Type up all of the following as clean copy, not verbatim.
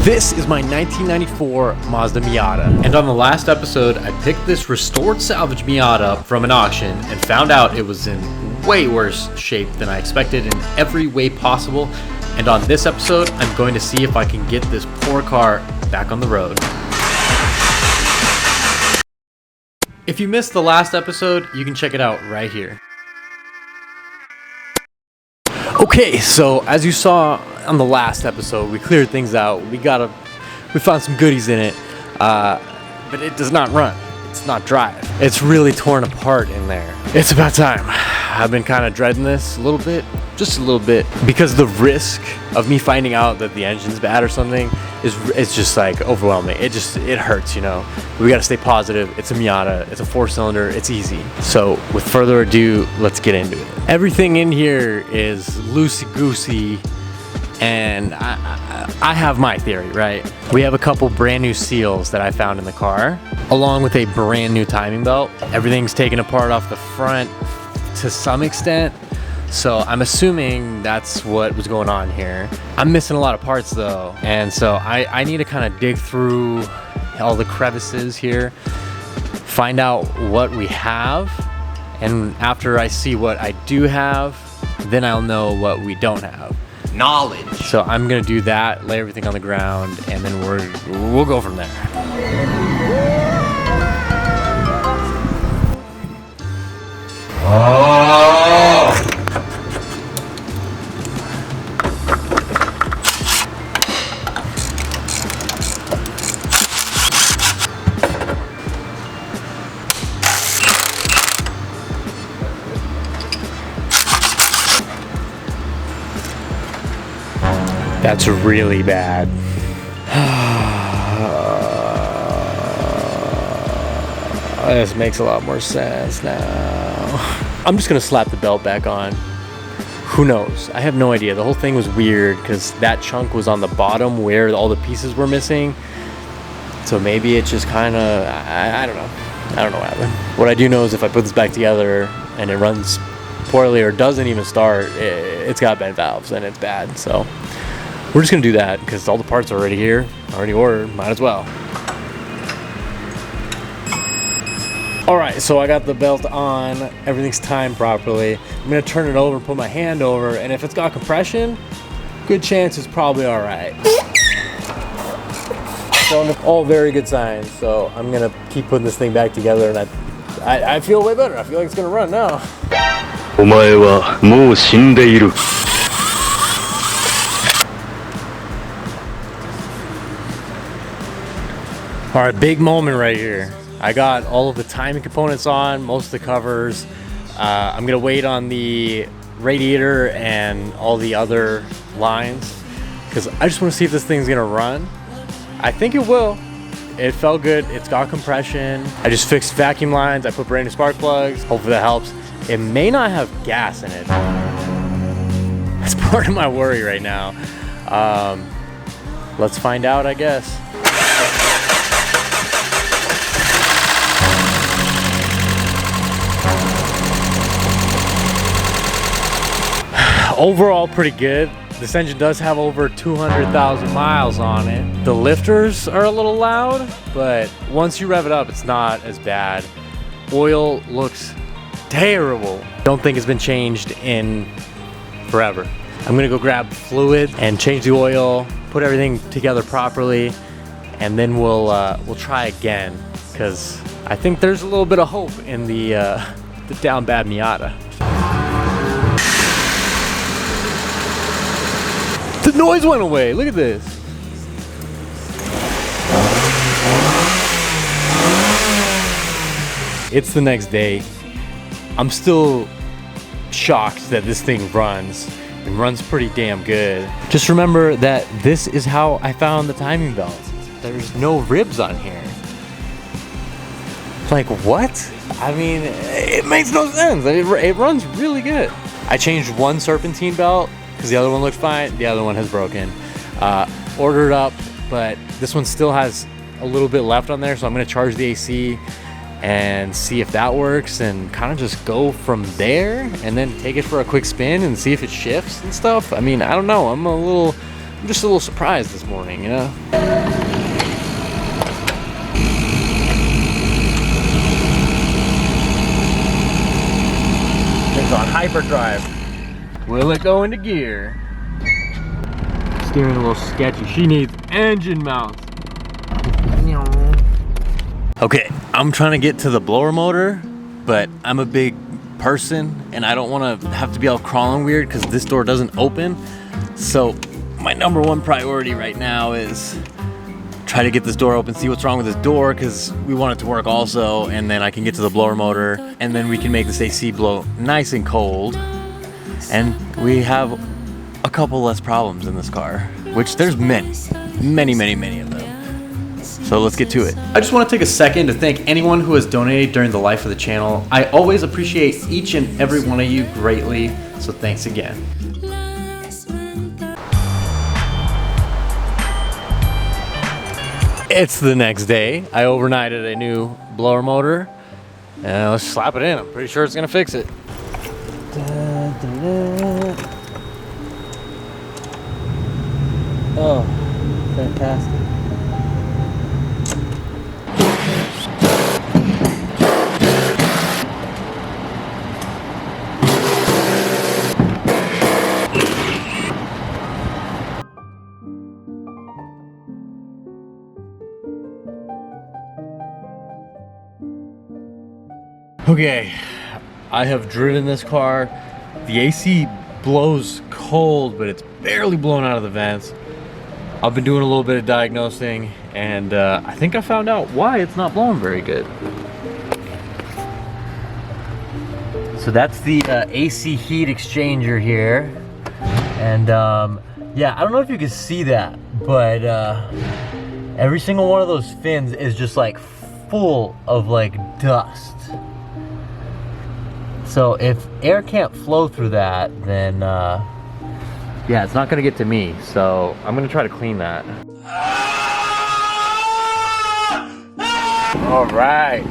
This is my 1994 Mazda Miata. And on the last episode, I picked this restored salvage Miata up from an auction and found out it was in way worse shape than I expected in every way possible. And on this episode, I'm going to see if I can get this poor car back on the road. If you missed the last episode, you can check it out right here. Okay, so as you saw on the last episode, we cleared things out. We found some goodies in it, but it does not run. It's not drive. It's really torn apart in there. It's about time. I've been kind of dreading this a little bit, just a little bit, because the risk of me finding out that the engine's bad or something is just like overwhelming. It hurts, you know. We got to stay positive. It's a Miata. It's a 4-cylinder. It's easy. So with further ado, let's get into it. Everything in here is loosey-goosey, and I have my theory, right? We have a couple brand new seals that I found in the car, along with a brand new timing belt. Everything's taken apart off the front to some extent, so I'm assuming that's what was going on here. I'm missing a lot of parts though, and so I need to kind of dig through all the crevices here, find out what we have, and after I see what I do have, then I'll know what we don't have. Knowledge. So I'm gonna do that, lay everything on the ground, and then we'll go from there. That's really bad. This makes a lot more sense now. I'm just gonna slap the belt back on. Who knows? I have no idea. The whole thing was weird because that chunk was on the bottom where all the pieces were missing. So maybe it just kind of, I don't know. I don't know what happened. What I do know is if I put this back together and it runs poorly or doesn't even start, it's got bent valves and it's bad. So we're just gonna do that because all the parts are already here, already ordered, might as well. All right, so I got the belt on, everything's timed properly. I'm gonna turn it over, put my hand over, and if it's got compression, good chance it's probably all right. So all very good signs, so I'm gonna keep putting this thing back together, and I feel way better. I feel like it's gonna run now. お前はもう死んでいる。All right, big moment right here. I got all of the timing components on, most of the covers. I'm gonna wait on the radiator and all the other lines because I just wanna see if this thing's gonna run. I think it will. It felt good, it's got compression. I just fixed vacuum lines, I put brand new spark plugs. Hopefully that helps. It may not have gas in it. That's part of my worry right now. Let's find out, I guess. Overall, pretty good. This engine does have over 200,000 miles on it. The lifters are a little loud, but once you rev it up, it's not as bad. Oil looks terrible. Don't think it's been changed in forever. I'm gonna go grab fluid and change the oil, put everything together properly, and then we'll try again because I think there's a little bit of hope in the down bad Miata. The noise went away. Look at this. It's the next day. I'm still shocked that this thing runs. It runs pretty damn good. Just remember that this is how I found the timing belt. There's no ribs on here. Like, what? I mean, it makes no sense. It runs really good. I changed one serpentine belt because the other one looked fine. The other one has broken. Ordered up, but this one still has a little bit left on there, so I'm gonna charge the AC and see if that works and kind of just go from there and then take it for a quick spin and see if it shifts and stuff. I mean, I don't know. I'm a I'm just a little surprised this morning, you know? It's on hyperdrive. Will it go into gear? Steering a little sketchy. She needs engine mounts. Okay, I'm trying to get to the blower motor, but I'm a big person and I don't want to have to be all crawling weird because this door doesn't open. So my number one priority right now is try to get this door open, see what's wrong with this door because we want it to work also, and then I can get to the blower motor and then we can make this AC blow nice and cold and we have a couple less problems in this car, which there's many of them. So let's get to it. I just want to take a second to thank anyone who has donated during the life of the channel. I always appreciate each and every one of you greatly, so thanks again. It's the next day. I overnighted a new blower motor and let's slap it in. I'm pretty sure it's gonna fix it. Oh, fantastic. Okay, I have driven this car. The AC blows cold, but it's barely blown out of the vents. I've been doing a little bit of diagnosing, and I think I found out why it's not blowing very good. So that's the AC heat exchanger here. And yeah, I don't know if you can see that, but every single one of those fins is just like full of like dust. So if air can't flow through that, then yeah, it's not gonna get to me. So I'm gonna try to clean that. All right,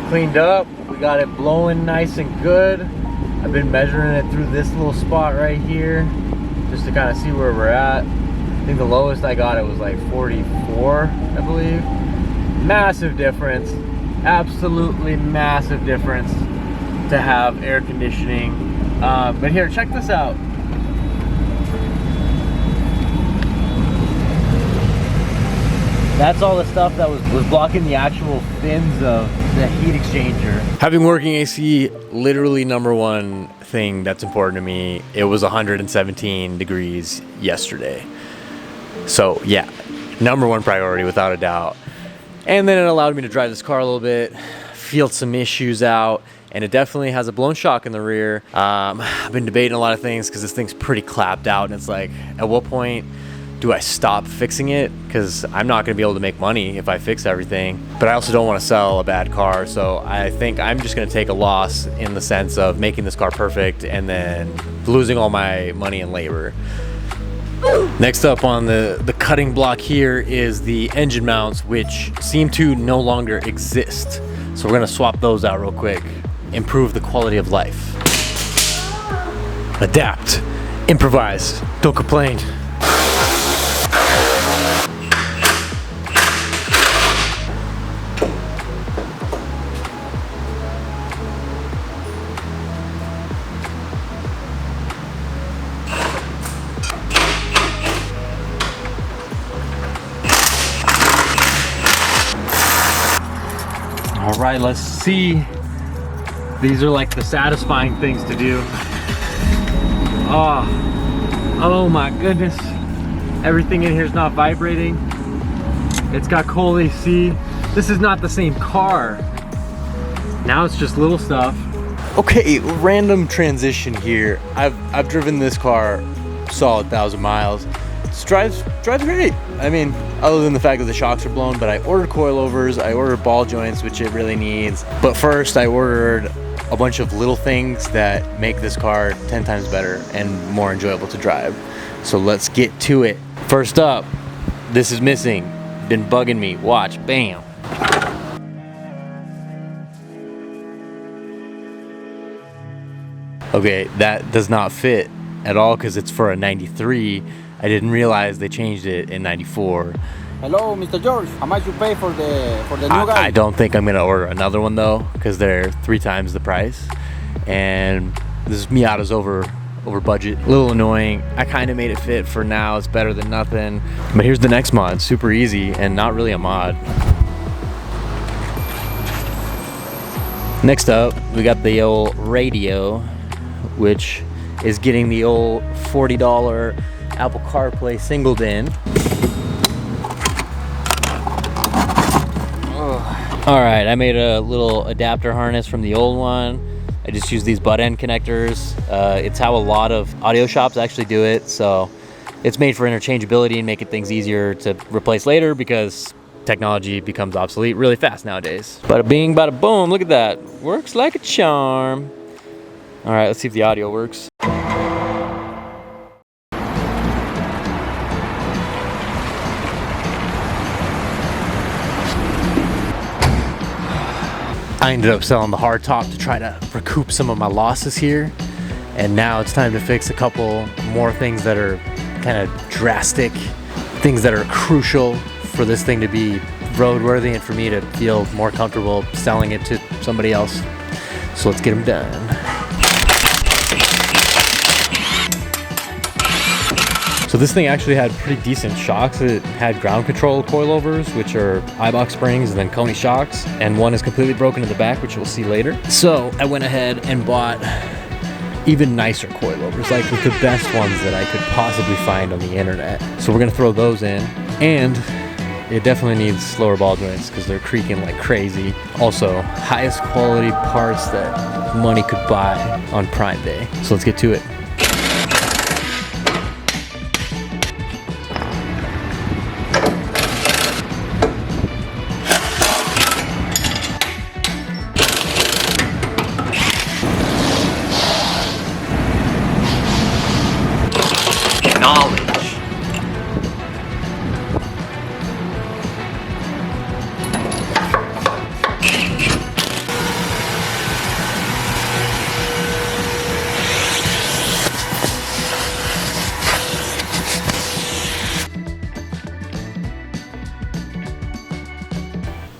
cleaned up. We got it blowing nice and good. I've been measuring it through this little spot right here, just to kind of see where we're at. I think the lowest I got it was like 44, I believe. Massive difference, absolutely massive difference to have air conditioning. But here, check this out. That's all the stuff that was blocking the actual fins of the heat exchanger. Having working AC, literally number one thing that's important to me. It was 117 degrees yesterday. So yeah, number one priority without a doubt. And then it allowed me to drive this car a little bit, feel some issues out, and it definitely has a blown shock in the rear. I've been debating a lot of things because this thing's pretty clapped out, and it's like, at what point do I stop fixing it? Because I'm not gonna be able to make money if I fix everything. But I also don't wanna sell a bad car, so I think I'm just gonna take a loss in the sense of making this car perfect and then losing all my money and labor. Next up on the cutting block here is the engine mounts, which seem to no longer exist. So we're gonna swap those out real quick. Improve the quality of life. Adapt, improvise, don't complain. All right, let's see. These are like the satisfying things to do. Oh my goodness. Everything in here is not vibrating. It's got cold AC. This is not the same car. Now it's just little stuff. Okay, random transition here. I've driven this car solid 1,000 miles. It drives great. I mean, other than the fact that the shocks are blown, but I ordered coilovers, I ordered ball joints, which it really needs. But first I ordered a bunch of little things that make this car 10 times better and more enjoyable to drive. So let's get to it. First up, this is missing. Been bugging me. Watch, bam. Okay, that does not fit at all because it's for a 93. I didn't realize they changed it in '94. Hello, Mr. George. How much you pay for the new guy? I don't think I'm gonna order another one though, because they're 3 times the price, and this Miata's over budget. A little annoying. I kind of made it fit for now. It's better than nothing. But here's the next mod. Super easy and not really a mod. Next up, we got the old radio, which is getting the old $40 Apple CarPlay singled in. All right, I made a little adapter harness from the old one. I just use these butt end connectors. It's how a lot of audio shops actually do it. So it's made for interchangeability and making things easier to replace later because technology becomes obsolete really fast nowadays. Bada bing, bada boom, look at that. Works like a charm. All right, let's see if the audio works. I ended up selling the hardtop to try to recoup some of my losses here. And now it's time to fix a couple more things that are kind of drastic, things that are crucial for this thing to be roadworthy and for me to feel more comfortable selling it to somebody else. So let's get them done. So this thing actually had pretty decent shocks. It had ground control coilovers, which are Ibach springs, and then Coney shocks. And one is completely broken in the back, which we'll see later. So I went ahead and bought even nicer coilovers, like with the best ones that I could possibly find on the internet. So we're gonna throw those in. And it definitely needs slower ball joints because they're creaking like crazy. Also, highest quality parts that money could buy on Prime Day. So let's get to it.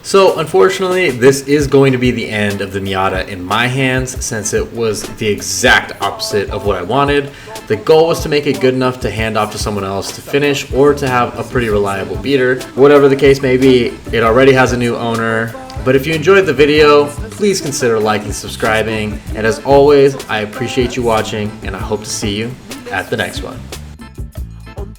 So unfortunately, this is going to be the end of the Miata in my hands since it was the exact opposite of what I wanted. The goal was to make it good enough to hand off to someone else to finish or to have a pretty reliable beater. Whatever the case may be, it already has a new owner. But if you enjoyed the video, please consider liking, subscribing, and as always, I appreciate you watching and I hope to see you at the next one.